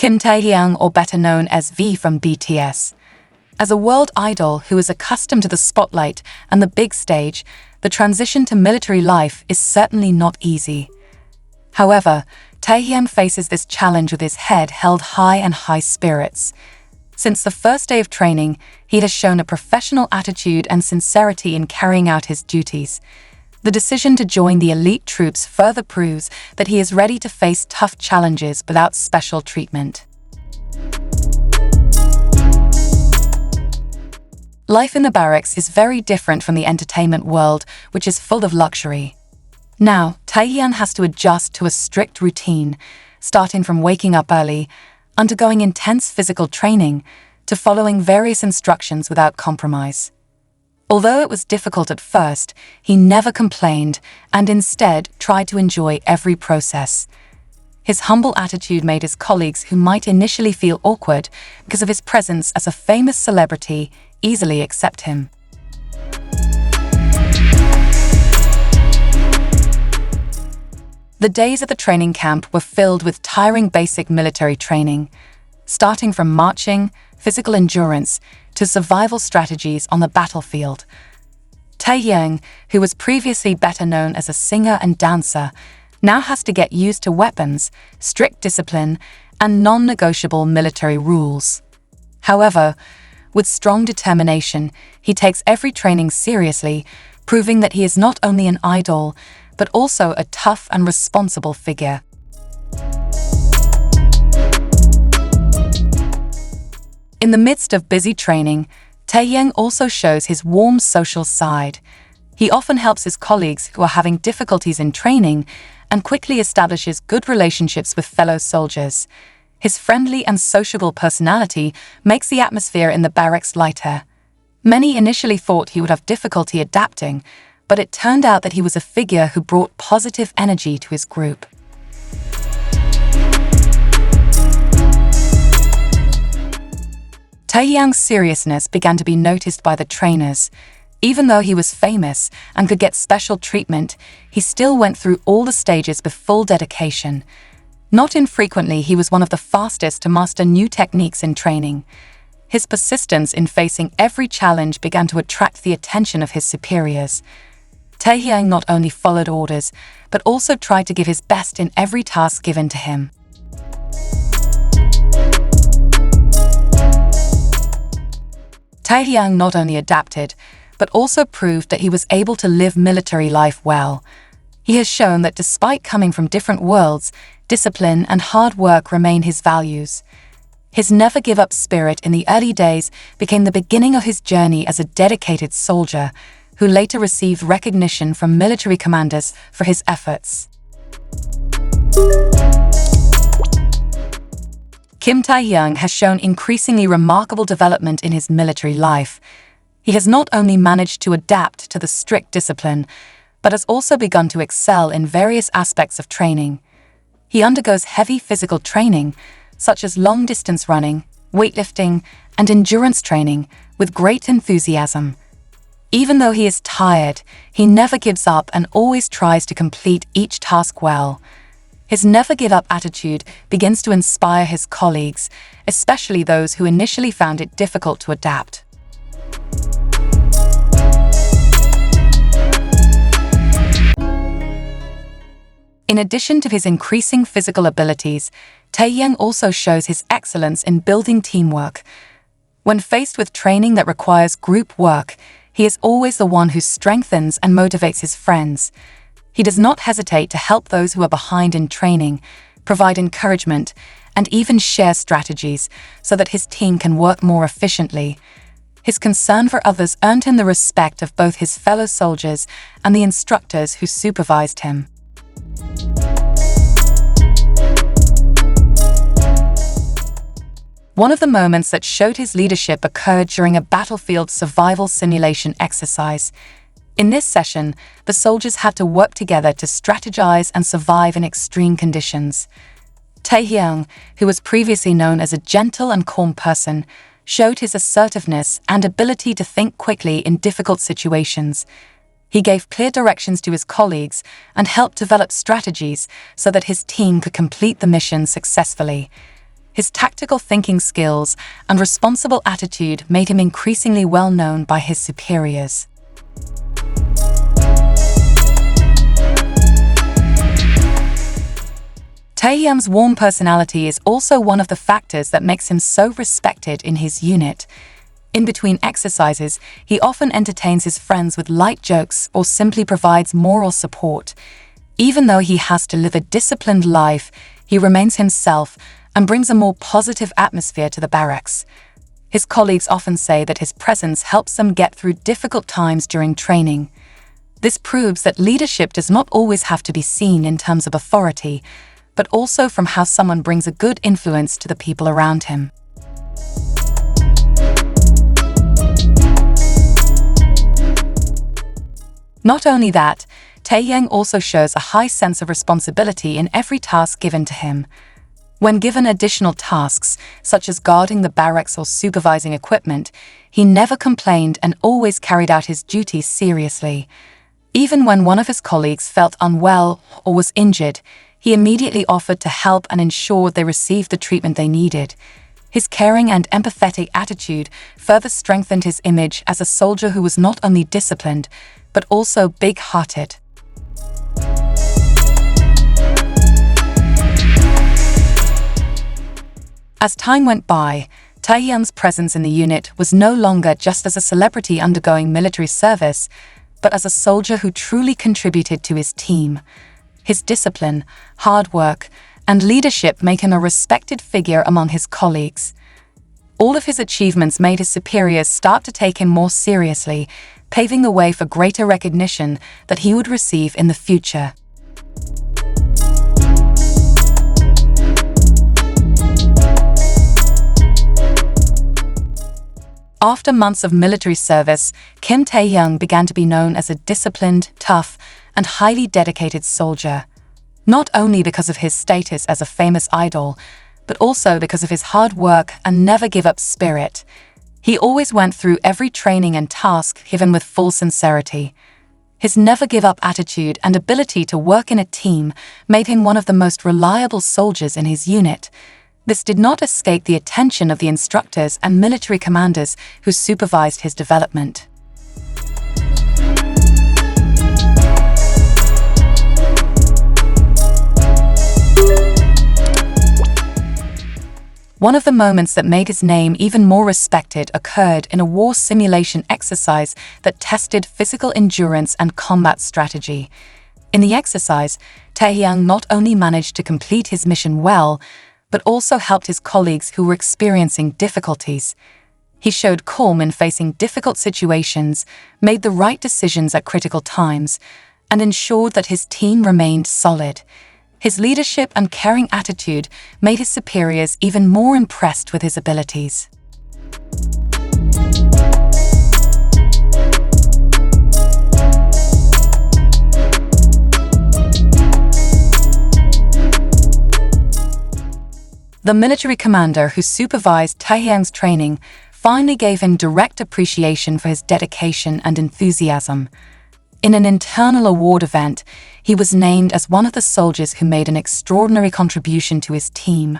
Kim Taehyung, or better known as V from BTS. As a world idol who is accustomed to the spotlight and the big stage, the transition to military life is certainly not easy. However, Taehyung faces this challenge with his head held high and high spirits. Since the first day of training, he has shown a professional attitude and sincerity in carrying out his duties. The decision to join the elite troops further proves that he is ready to face tough challenges without special treatment. Life in the barracks is very different from the entertainment world, which is full of luxury. Now, Taehyung has to adjust to a strict routine, starting from waking up early, undergoing intense physical training, to following various instructions without compromise. Although it was difficult at first, he never complained and instead tried to enjoy every process. His humble attitude made his colleagues, who might initially feel awkward because of his presence as a famous celebrity, easily accept him. The days at the training camp were filled with tiring basic military training, starting from marching, physical endurance, to survival strategies on the battlefield. Taehyung, who was previously better known as a singer and dancer, now has to get used to weapons, strict discipline, and non-negotiable military rules. However, with strong determination, he takes every training seriously, proving that he is not only an idol, but also a tough and responsible figure. In the midst of busy training, Taehyung also shows his warm social side. He often helps his colleagues who are having difficulties in training and quickly establishes good relationships with fellow soldiers. His friendly and sociable personality makes the atmosphere in the barracks lighter. Many initially thought he would have difficulty adapting, but it turned out that he was a figure who brought positive energy to his group. Taehyung's seriousness began to be noticed by the trainers. Even though he was famous and could get special treatment, he still went through all the stages with full dedication. Not infrequently, he was one of the fastest to master new techniques in training. His persistence in facing every challenge began to attract the attention of his superiors. Taehyung not only followed orders, but also tried to give his best in every task given to him. Taehyung not only adapted, but also proved that he was able to live military life well. He has shown that despite coming from different worlds, discipline and hard work remain his values. His never-give-up spirit in the early days became the beginning of his journey as a dedicated soldier, who later received recognition from military commanders for his efforts. Kim Taehyung has shown increasingly remarkable development in his military life. He has not only managed to adapt to the strict discipline, but has also begun to excel in various aspects of training. He undergoes heavy physical training, such as long-distance running, weightlifting, and endurance training, with great enthusiasm. Even though he is tired, he never gives up and always tries to complete each task well. His never-give-up attitude begins to inspire his colleagues, especially those who initially found it difficult to adapt. In addition to his increasing physical abilities, Taehyung also shows his excellence in building teamwork. When faced with training that requires group work, he is always the one who strengthens and motivates his friends. He does not hesitate to help those who are behind in training, provide encouragement, and even share strategies so that his team can work more efficiently. His concern for others earned him the respect of both his fellow soldiers and the instructors who supervised him. One of the moments that showed his leadership occurred during a battlefield survival simulation exercise. In this session, the soldiers had to work together to strategize and survive in extreme conditions. Taehyung, who was previously known as a gentle and calm person, showed his assertiveness and ability to think quickly in difficult situations. He gave clear directions to his colleagues and helped develop strategies so that his team could complete the mission successfully. His tactical thinking skills and responsible attitude made him increasingly well known by his superiors. Taehyung's warm personality is also one of the factors that makes him so respected in his unit. In between exercises, he often entertains his friends with light jokes or simply provides moral support. Even though he has to live a disciplined life, he remains himself and brings a more positive atmosphere to the barracks. His colleagues often say that his presence helps them get through difficult times during training. This proves that leadership does not always have to be seen in terms of authority, but also from how someone brings a good influence to the people around him. Not only that, Taehyung also shows a high sense of responsibility in every task given to him. When given additional tasks, such as guarding the barracks or supervising equipment, he never complained and always carried out his duties seriously. Even when one of his colleagues felt unwell or was injured, he immediately offered to help and ensure they received the treatment they needed. His caring and empathetic attitude further strengthened his image as a soldier who was not only disciplined, but also big-hearted. As time went by, Taehyung's presence in the unit was no longer just as a celebrity undergoing military service, but as a soldier who truly contributed to his team. His discipline, hard work, and leadership make him a respected figure among his colleagues. All of his achievements made his superiors start to take him more seriously, paving the way for greater recognition that he would receive in the future. After months of military service, Kim Taehyung began to be known as a disciplined, tough, and highly dedicated soldier. Not only because of his status as a famous idol, but also because of his hard work and never-give-up spirit. He always went through every training and task given with full sincerity. His never-give-up attitude and ability to work in a team made him one of the most reliable soldiers in his unit. This did not escape the attention of the instructors and military commanders who supervised his development. One of the moments that made his name even more respected occurred in a war simulation exercise that tested physical endurance and combat strategy. In the exercise, Taehyung not only managed to complete his mission well, but also helped his colleagues who were experiencing difficulties. He showed calm in facing difficult situations, made the right decisions at critical times, and ensured that his team remained solid. His leadership and caring attitude made his superiors even more impressed with his abilities. The military commander who supervised Taehyung's training finally gave him direct appreciation for his dedication and enthusiasm. In an internal award event, he was named as one of the soldiers who made an extraordinary contribution to his team.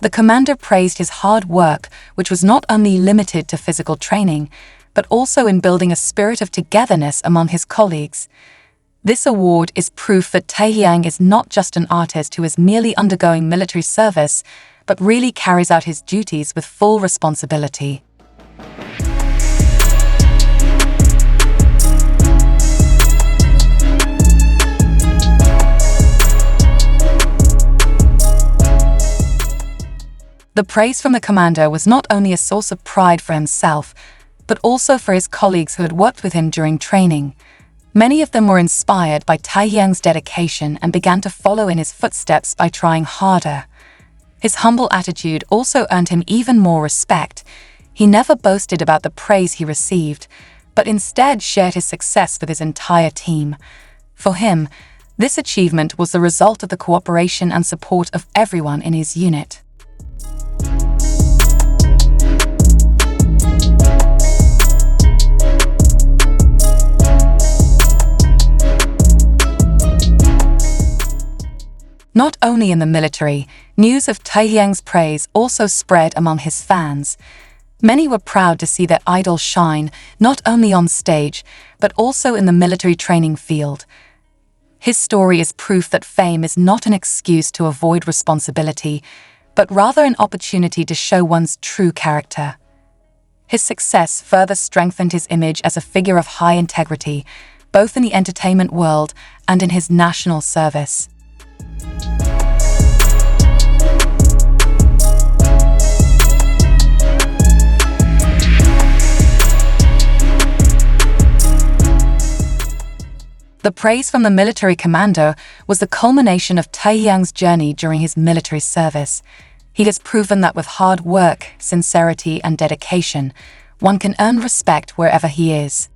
The commander praised his hard work, which was not only limited to physical training, but also in building a spirit of togetherness among his colleagues. This award is proof that Taehyung is not just an artist who is merely undergoing military service, but really carries out his duties with full responsibility. The praise from the commander was not only a source of pride for himself, but also for his colleagues who had worked with him during training. Many of them were inspired by Taehyung's dedication and began to follow in his footsteps by trying harder. His humble attitude also earned him even more respect. He never boasted about the praise he received, but instead shared his success with his entire team. For him, this achievement was the result of the cooperation and support of everyone in his unit. Not only in the military, news of Taehyung's praise also spread among his fans. Many were proud to see their idol shine not only on stage, but also in the military training field. His story is proof that fame is not an excuse to avoid responsibility, but rather an opportunity to show one's true character. His success further strengthened his image as a figure of high integrity, both in the entertainment world and in his national service. The praise from the military commander was the culmination of Taehyung's journey during his military service. He has proven that with hard work, sincerity, and dedication, one can earn respect wherever he is.